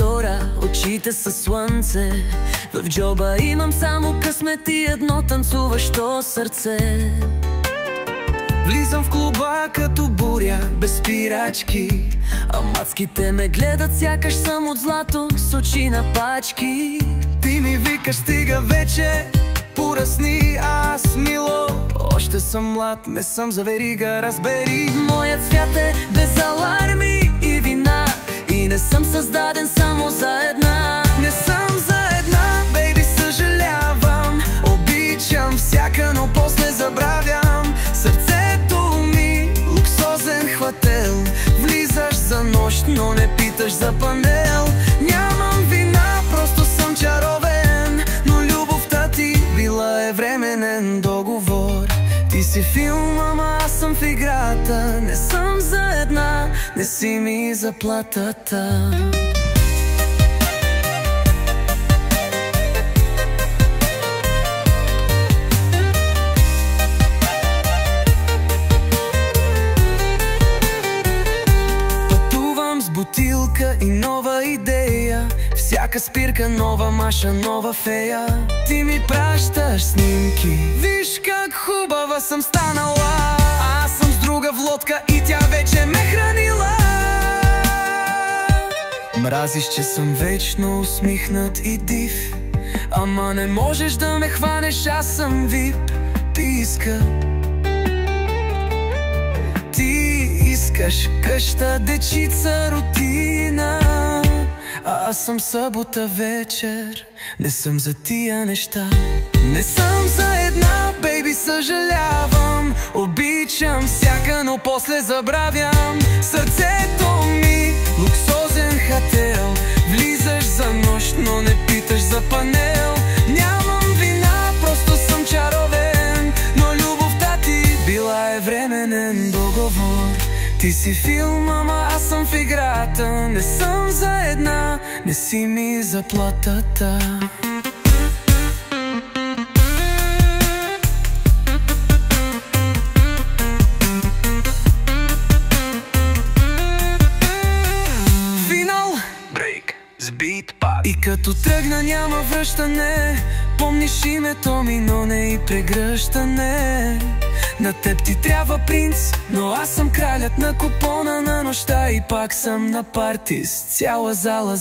мотора, очите са слънце. В джоба имам само късмет и едно танцуващо сърце. Влизам в клуба като буря, без спирачки, а мацките ме гледат сякаш съм от злато с очи на пачки. Ти ми викаш стига вече, поръсни, аз мило. Още съм млад, не съм за верига, разбери. Моят свят е без аларми и вина, и не съм създаден само за една. Не съм за една, бейби, съжалявам. Обичам всяка, но после забравям. Сърцето ми, луксозен хвател. Влизаш за нощ, но не питаш за панел. Нямам вина, просто съм чаровен, но любовта ти била е временен договор. Ти си филм, ама аз съм в играта. Не съм за една, не си ми заплатата. Пътувам с бутилка и нова идея, всяка спирка нова маша, нова фея. Ти ми пращаш снимки, виж как хубава съм станала. Аз съм с друга в лодка и тя вече ме хранила. Мразиш, че съм вечно усмихнат и див, ама не можеш да ме хванеш, аз съм вип. Ти искаш къща, дечица, рутина, а аз съм събота вечер, не съм за тия неща. Не съм за една, бейби, съжалявам. Обичам всяка, но после забравям. Сърцето ми, луксозен хотел. Влизаш за нощ, но не питаш за панел. Нямам вина, просто съм чаровен, но любовта ти била е временен договор. Ти си филм, ама аз съм в играта. Не съм за една, не си ми заплатата. Финал, брейк, с бит пак. И като тръгна няма връщане. Помниш името ми, но не и прегръщане. На теб ти трябва принц, но аз съм кралят на купона на нощта. И пак съм на парти с цяла зала.